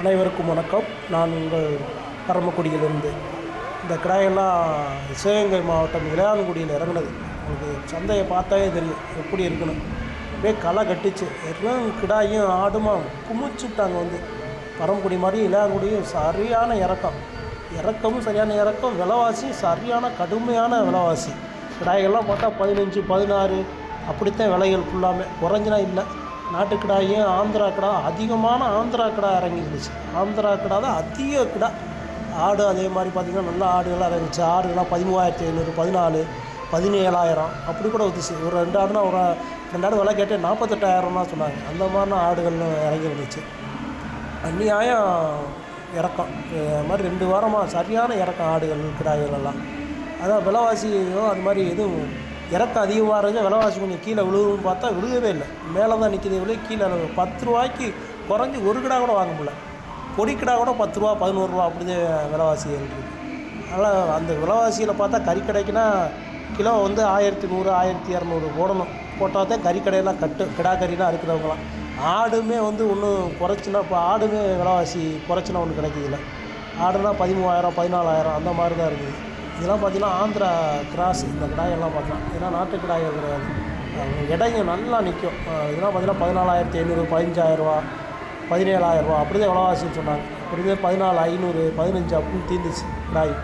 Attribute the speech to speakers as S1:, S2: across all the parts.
S1: அனைவருக்கும் வணக்கம். நான் உங்கள் பரமக்குடியிலிருந்து. இந்த கிடாயெல்லாம் சிவகங்கை மாவட்டம் இளையான்குடியில் இறங்குனது. உங்களுக்கு சந்தையை பார்த்தாவே தெரியும் எப்படி இருக்குன்னு. அப்படியே களை கட்டிச்சு. எல்லாம் கிடாயும் ஆடுமா குமிச்சுட்டாங்க. பரமக்குடி மாதிரி இளையான்குடியும் சரியான இறக்கமும் சரியான இறக்கம், விலைவாசி சரியான கடுமையான விலைவாசி. கிடாய்கள்லாம் பார்த்தா 15, 16 அப்படித்தான் விலைகள் ஃபுல்லாமே, குறைஞ்சினா இல்லை. நாட்டுக்கிடாயும் ஆந்திரா கிடா, அதிகமான ஆந்திரா கிடா இறங்கிருந்துச்சு. ஆந்திரா கிடா தான் அதிக கிடா. ஆடு அதே மாதிரி பார்த்திங்கன்னா நல்ல ஆடுகள்லாம் இறங்கிச்சு. ஆடுகள்லாம் 13,500, 14, 17,000 அப்படி கூட வந்துச்சு. ஒரு 2 ஆடுனா ஒரு 2 ஆடு விலை கேட்டு 48,000 தான் சொன்னாங்க. அந்த மாதிரினா ஆடுகள் இறங்கிருந்துச்சு. அந்நியாயம் இறக்கம். அது மாதிரி 2 வாரமாக சரியான இறக்கம் ஆடுகள் கிடாய்கள் எல்லாம். அதான் விலைவாசியும் அது மாதிரி எதுவும் இறக்கம் அதிகமாக இருந்துச்சு. விலைவாசி கொஞ்சம் கீழே விழுவுன்னு பார்த்தா விழுகவே இல்லை, மேலே தான் நிற்கிதே விலை. கீழே 10 ரூபாய்க்கு குறைஞ்சி ஒரு கிடா கூட வாங்க முடியல. பொடி கிடா கூட 10 ரூபா, 11 ரூபா அப்படிதான் விலைவாசி இருக்குது. அதனால் அந்த விலைவாசியில் பார்த்தா கறி கடைக்குன்னா கிலோ 1100, 1200 போடணும். போட்டால் தான் கறி கடையெல்லாம் கிடா கறிலாம் இருக்கிறவங்களாம். ஆடுமே ஒன்றும் குறைச்சினா, இப்போ ஆடுமே விலைவாசி குறைச்சினா ஒன்றும் கிடைக்கிதில்ல. ஆடுனா 13,000, 14,000 அந்த மாதிரி தான் இருக்குது. இதெல்லாம் பார்த்திங்கன்னா ஆந்திரா கிராஸ். இந்த கிடாயெல்லாம் பார்க்கலாம். இதெல்லாம் நாட்டு கிடாய்கள் கிடையாது. எடைங்க நல்லா நிற்கும். இதெல்லாம் பார்த்திங்கன்னா 14,500, 15,000, 17,000 அப்படி தான் விலைவாசின்னு சொன்னாங்க. அப்படியே 14,500, 15 அப்படின்னு தீர்ந்துச்சு கிடாய்.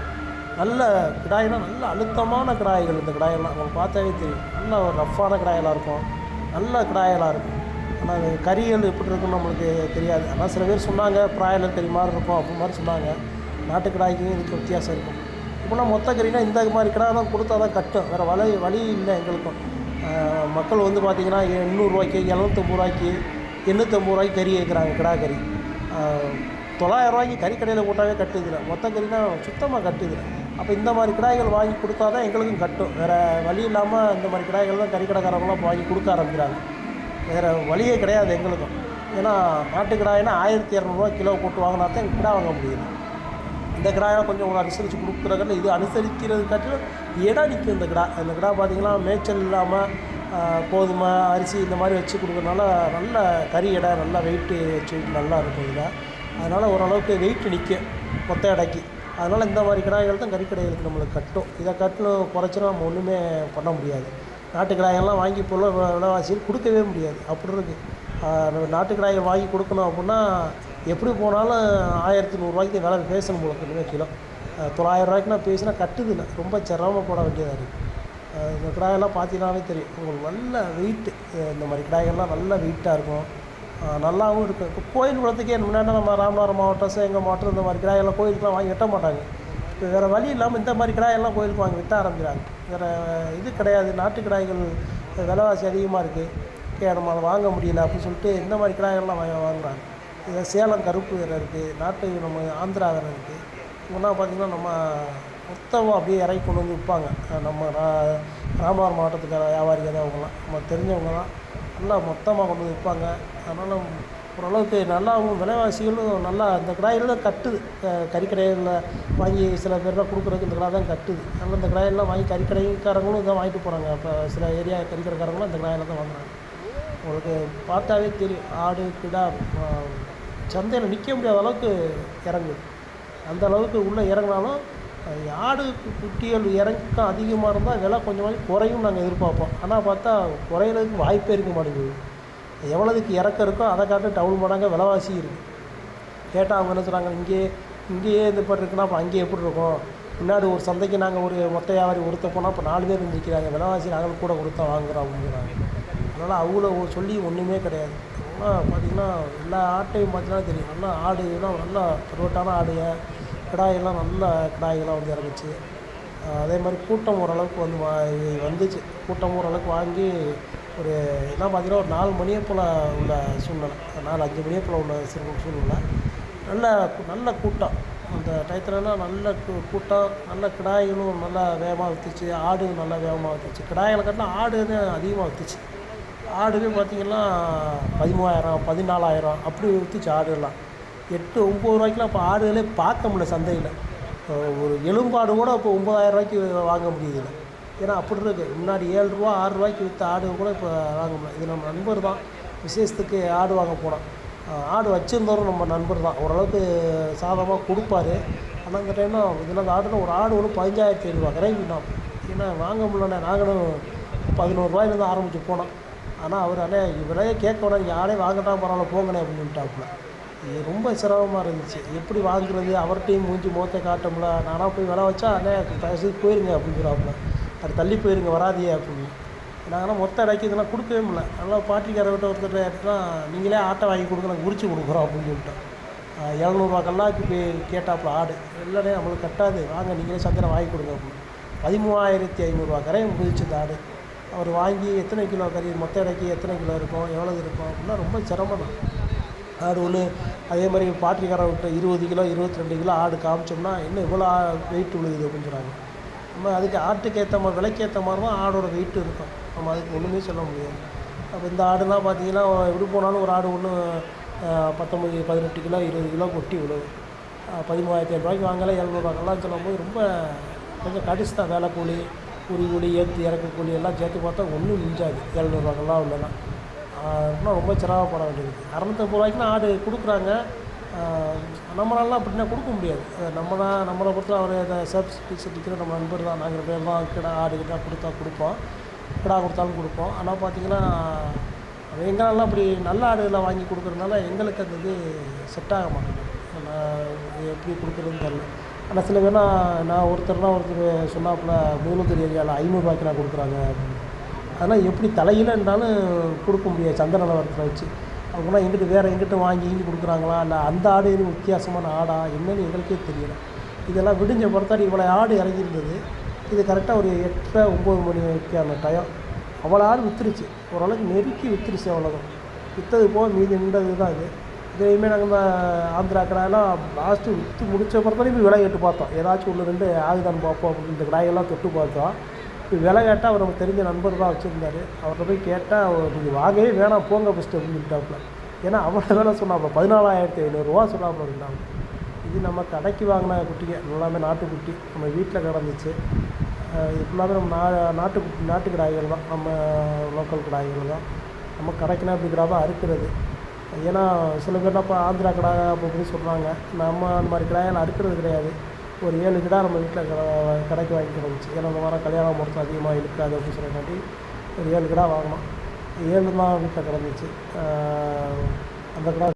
S1: நல்ல கிடாய்னா நல்ல அழுத்தமான கிடாய்கள். இந்த கிடாயெல்லாம் உங்களுக்கு பார்த்தாவே தெரியும். நல்ல ஒரு ரஃப்பான கிடாயெல்லாம் இருக்கும், நல்ல கிடாயெல்லாம் இருக்கும். ஆனால் கறிகள் எப்படி இருக்குன்னு நம்மளுக்கு தெரியாது. ஆனால் சில பேர் சொன்னாங்க பிராய்லர் கறி மாதிரி இருக்கும் அப்படி மாதிரி சொன்னாங்க. நாட்டு கிடாய்க்கும் இதுக்கு வித்தியாசம் இருக்கும். இப்போலாம் மொத்த கறினா இந்த மாதிரி கிடா தான் கொடுத்தா தான் கட்டும். வேறு வழி இல்லை எங்களுக்கும். மக்கள் பார்த்திங்கன்னா 800 ரூபாய்க்கு, 750 ரூபாய்க்கு, 850 ரூபாய்க்கு கறி கேட்குறாங்க. கிடா கறி 900 ரூபாய்க்கு கறி கடையில் போட்டாவே கட்டுதில்லை. மொத்த கறினா சுத்தமாக கட்டுதில்லை. அப்போ இந்த மாதிரி கிடாய்கள் வாங்கி கொடுத்தா தான் எங்களுக்கும் கட்டும். வேறு வழி இல்லாமல் இந்த மாதிரி கிடாய்கள் தான் கறி கடைக்காரங்களாம் வாங்கி கொடுக்க ஆரம்பிக்கிறாங்க. வேறு வழியே கிடையாது எங்களுக்கும். ஏன்னா நாட்டு கிடாய்னா 1200 கிலோ போட்டு வாங்கினா தான் கிடா வாங்க முடியுது. இந்த கிடாயெல்லாம் கொஞ்சம் அனுசரித்து கொடுக்குறாங்கன்னு இது அனுசரிக்கிறது காட்டிலும் இடம் நிற்கும். இந்த கிடா பார்த்திங்கன்னா மேய்ச்சல் இல்லாமல் கோதுமை, அரிசி இந்த மாதிரி வச்சு கொடுக்குறதுனால நல்ல கறி எடை, நல்லா வெயிட்டு வச்சு நல்லா இருக்கும் இதில். அதனால் ஓரளவுக்கு வெயிட்டு நிற்கும் மொத்த எடைக்கு. அதனால் இந்த மாதிரி கிடாய்கள் தான் கறி கடைகளுக்கு நம்மளுக்கு கட்டும். இதை கட்டணும் குறைச்சினா நம்ம ஒன்றுமே பண்ண முடியாது. நாட்டு கிடாயெல்லாம் வாங்கி போல விலைவாசியில் கொடுக்கவே முடியாது. அப்படி இருக்குது. நாட்டு கிடாய்கள் வாங்கி கொடுக்கணும் அப்படின்னா எப்படி போனாலும் 1100 ரூபாய்க்கு விலை பேசணும் போல இருக்குதுங்க. கிலோ 900 ரூபாய்க்குனா பேசினா கட்டுதில்லை. ரொம்ப சிரமப்பட வேண்டியதாக இருக்குது. இந்த கிடாயெல்லாம் பார்த்தீங்கன்னாவே தெரியும் உங்களுக்கு. நல்ல வெயிட்டு. இந்த மாதிரி கிடாய்கள்லாம் நல்ல வெயிட்டாக இருக்கும், நல்லாவும் இருக்கும். இப்போ கோயில் குளத்துக்கே முன்னாடி நம்ம ராமநாதபுரம் மாவட்டம், சிவகங்கை மாவட்டம் இந்த மாதிரி கிடாயெல்லாம் கோயிலுக்குலாம் வாங்கி வெட்ட மாட்டாங்க. இப்போ வேறு வழி இல்லாமல் இந்த மாதிரி கிடாயெல்லாம் கோயிலுக்கு வாங்கி வெட்ட ஆரம்பிக்கிறாங்க. வேறு இது கிடையாது. நாட்டு கிடாய்கள் விலைவாசி அதிகமாக இருக்குது, நம்ம அதை வாங்க முடியல அப்படின்னு சொல்லிட்டு இந்த மாதிரி கிடாய்கள்லாம் வாங்குறாங்க. இது சேலம் கருப்பு வேறு இருக்குது, நாட்டு நம்ம ஆந்திரா வேறு இருக்குது. இவங்கெல்லாம் பார்த்திங்கன்னா நம்ம மொத்தமாக அப்படியே இறக்கி கொண்டு விற்பாங்க. நம்ம ராமநாதபுரம் மாவட்டத்துக்கார வியாபாரிகள் தான் அவங்களாம், நம்ம தெரிஞ்சவங்க தான். நல்லா மொத்தமாக கொண்டு விற்பாங்க. அதனால் ஓரளவுக்கு நல்லாவும் விலைவாசிகளும் நல்லா இந்த கிடாய்கள் தான் கட்டுது. கறிக்கடைகளில் வாங்கி சில பேர்லாம் கொடுக்குறதுக்கு இந்த கிடா தான் கட்டுது. அதனால் இந்த கிடாயெல்லாம் வாங்கி கறிக்கடைக்காரங்களும் இதான் வாங்கிட்டு போகிறாங்க. இப்போ சில ஏரியா கறிக்கடைக்காரங்களும் இந்த கிடாயெல்லாம் தான் வாங்குறாங்க. உங்களுக்கு பார்த்தாவே தெரியும். ஆடு கிடா சந்தையில் நிற்க முடியாத அளவுக்கு இறங்குது. அந்த அளவுக்கு உள்ளே இறங்கினாலும் ஆடு குட்டிகள் இறக்கம் அதிகமாக இருந்தால் விலை கொஞ்சமாக குறையும் நாங்கள் எதிர்பார்ப்போம். ஆனால் பார்த்தா குறையிறதுக்கு வாய்ப்பே இருக்க மாட்டேங்குது. எவ்வளோதுக்கு இறக்கம் இருக்கோ அதை காட்டு டவுன் மடங்காக விலைவாசி இருக்குது. கேட்டால் அவங்க என்ன சொல்கிறாங்க, இங்கேயே இது பண்ணி இருக்குன்னா அப்போ அங்கேயே எப்படி இருக்கும். முன்னாடி ஒரு சந்தைக்கு நாங்கள் ஒரு மொத்த வியாபாரி ஒருத்த போனால் இப்போ 4 பேர் நிற்கிறாங்க, விலைவாசி நாங்கள் கூட கொடுத்தா வாங்குகிறோம் அப்படிங்கிறாங்க. அதனால் அவ்வளோ சொல்லி ஒன்றுமே கிடையாது. ஆனால் பார்த்திங்கன்னா எல்லா ஆட்டையும் பார்த்தீங்கன்னா தெரியும். நல்லா ஆடுலாம் நல்லா பருவட்டான ஆடுக கிடாயெல்லாம் நல்ல கிடாய்களாக இறங்குச்சு. அதே மாதிரி கூட்டம் ஓரளவுக்கு வந்துச்சு. கூட்டம் ஓரளவுக்கு வாங்கி ஒரு எல்லாம் பார்த்திங்கன்னா ஒரு 4 மணியை போல் உள்ள சூழ்நிலை, 4-5 மணியை போல் உள்ள சூழ்நிலை. நல்ல கூட்டம். அந்த டயத்துலலாம் நல்ல கூட்டம். நல்ல கிடாய்களும் நல்லா வேகமாக விற்றுச்சு, ஆடு நல்லா வேகமாக விற்றுச்சு. கிடாய்களை காட்டினா ஆடு தான் அதிகமாக விற்றுச்சு. ஆடுவே பார்த்திங்கன்னா 13,000, 14,000 அப்படி விற்றுச்சு ஆடுலாம். 8-9 ரூபாய்க்குலாம் இப்போ ஆடுகளே பார்க்க முடியல சந்தையில். ஒரு எலும்பாடு கூட இப்போ 9,000 ரூபாய்க்கு வாங்க முடியுதில்லை. ஏன்னா அப்படி இருக்குது. முன்னாடி 7 ரூபா 6 ரூபாய்க்கு விற்ற ஆடு கூட இப்போ வாங்க முடியல. இது நம்ம நண்பர் தான் விசேஷத்துக்கு ஆடு வாங்க போனோம். ஆடு வச்சுருந்தவரும் நம்ம நண்பர் தான், ஓரளவுக்கு சாதமாக கொடுப்பாரு. ஆனால் இந்த டைம்லாம் இதில் ஆடுனா ஒரு ஆடு ஒன்று 15,500 இறங்கிட்டோம். ஏன்னா வாங்க முடியலண்ணே, நாங்களும் 11 ஆரம்பித்து போனோம். ஆனால் அவர் அண்ணே விலையே கேட்க வேணாம், யாரே வாங்கட்டா பரவாயில்ல போங்கண்ணே அப்படின்னு சொல்லிட்டாப்புல. இது ரொம்ப சிரமமாக இருந்துச்சு. எப்படி வாங்குறது, அவர்கிட்டையும் மூஞ்சி முகத்தை காட்டமுல. நானாக போய் விலை வச்சா அண்ணே தயவுசெய்து போயிருங்க அப்படிங்கிறாப்புல, அது தள்ளி போயிருங்க வராதியே அப்படின்னு. நாங்கள்லாம் மொத்த இடைக்கு இதெல்லாம் கொடுக்கவே முடியல. நல்லா பாட்டிக்காரர்கிட்ட ஒருத்தர் ஏற்றினா நீங்களே ஆட்டை வாங்கி கொடுங்க, நாங்கள் உரிச்சு கொடுக்குறோம் அப்படின்னு சொல்லிட்டோம். 700 கல்லாக்கு போய் கேட்டாப்புல ஆடு. இல்லைண்ணே நம்மளுக்கு கட்டாது, வாங்க நீங்களே சந்தையில் வாங்கி கொடுங்க அப்படின்னு. 13,500 கரையும் குதிச்சு இந்த ஆடு. அவர் வாங்கி எத்தனை கிலோ கறி, மொத்த இடைக்கு எத்தனை கிலோ இருக்கும், எவ்வளோ இருக்கும் அப்படின்னா ரொம்ப சிரமம் தான். ஆடு ஒன்று அதே மாதிரி பாட்டிக்காரர்கிட்ட 20 கிலோ 22 கிலோ ஆடு காமிச்சோம்னா என்ன இவ்வளோ வெயிட் விழுகுது அப்படின்னு சொல்கிறாங்க. நம்ம அதுக்கு ஆட்டுக்கு ஏற்ற மாதிரி விலைக்கு ஏற்ற மாதிரி தான் ஆடோட வெயிட் இருக்கும். நம்ம அதுக்கு ஒன்றுமே சொல்ல முடியாது. அப்போ இந்த ஆடுலாம் பார்த்திங்கன்னா எப்படி போனாலும் ஒரு ஆடு ஒன்று 19 18 கிலோ 20 கிலோ கொட்டி விழுவும். 13,500 வாங்கலாம் 700 சொல்லும்போது ரொம்ப கொஞ்சம் கடிச்சு தான். வேலை கூலி, கூலி கூலி ஏற்றி இறக்க கூலி எல்லாம் சேர்த்து பார்த்தா ஒன்றும் மிஞ்சாது 700 உள்ளனா. இன்னும் ரொம்ப சிரமப்பட வேண்டியது. 650 ஆடு கொடுக்குறாங்க. நம்மளாலாம் அப்படின்னா கொடுக்க முடியாது. நம்மளை பொறுத்த அவர் இந்த சப்சிடிக்கிற நம்ம நண்பர் தான். நாங்கள் பேர் தான் கிடா ஆடு கிட்ட கொடுப்போம், கிடா கொடுத்தாலும் கொடுப்போம். ஆனால் பார்த்திங்கன்னா எங்களாலாம் அப்படி நல்ல ஆடுகளை வாங்கி கொடுக்குறதுனால எங்களுக்கு அந்த இது செட் ஆக மாட்டேங்குது. எப்படி கொடுக்குறதுன்னு தெரியல. ஆனால் சில பேர்னா ஒருத்தர் சொன்னாப்புல மூலத்தூர் ஏரியாவில் 500 நான் கொடுக்குறாங்க அப்படின்னு. அதெல்லாம் எப்படி தலையிலன்றாலும் கொடுக்க முடியாது சந்தை நிலவரத்தில் வச்சு. அவங்களாம் எங்கிட்ட வேறு எங்கிட்ட வாங்கி கொடுக்குறாங்களா, இல்லை அந்த ஆடு எதுவும் வித்தியாசமான ஆடா என்னன்னு எங்களுக்கே தெரியலை. இதெல்லாம் விடிஞ்ச பொறுத்தாடி இவ்வளோ ஆடு இறங்கியிருந்தது. இது கரெக்டாக ஒரு 8:30 9 மணிக்கான டைம். அவ்வளோ ஆடு விற்றுருச்சு, ஓரளவுக்கு நெருக்கி விற்றுருச்சு. அவ்வளோதான் விற்றது போக மீதி நின்றது தான் இது. இதையுமே நாங்கள் இந்த ஆந்திரா கடாயெல்லாம் லாஸ்ட்டு விற்று முடித்த பொறுத்தாடி போய் விலை கேட்டு பார்த்தோம். ஏதாச்சும் 1 2 ஆகுதான்னு பார்ப்போம் அப்படின்னு இந்த கடாயெல்லாம் தொட்டு பார்த்தோம். இப்போ விலை கேட்டால் அவர் நமக்கு தெரிஞ்ச நண்பர் தான் வச்சுருந்தார். அவர்கிட்ட போய் கேட்டால் நீங்கள் வாங்கவே வேணாம் போங்க ஃபஸ்ட்டு அப்படின்னு சொல்லிட்டாப்புல. ஏன்னா அவ்வளோ வேலை சொன்னாப்புல 14,500 சொன்னாப்புல இருந்தாங்க. இது நம்ம கடைக்கு வாங்கின குட்டிங்க எல்லாமே நாட்டுக்குட்டி, நம்ம வீட்டில் கிடந்துச்சு. இது ஃபுல்லாகவே நம்ம நாட்டு கிடாய்கள் தான், நம்ம லோக்கல் கிடாய்கள் தான். நம்ம கடைக்குனா இப்படி கிடாவை அறுக்கிறது. ஏன்னா சில பேர்லாம் இப்போ ஆந்திரா கிடா அப்போ இப்படி சொல்கிறாங்க. நம்ம அந்த மாதிரி கிடாயெல்லாம் அறுக்கிறது கிடையாது. ஒரு 7 கிடா நம்ம வீட்டில் கடைக்கு வாங்கி கிடந்துச்சு. ஏன்னா அந்த வாரம் கல்யாணம் பொறுத்து அதிகமாக இழுக்காது அப்படின்னு சொல்லக்காட்டி ஒரு 7 கிடா வாங்கினோம். 7 தான் வீட்டில் கிடந்துச்சு. அந்த கிடா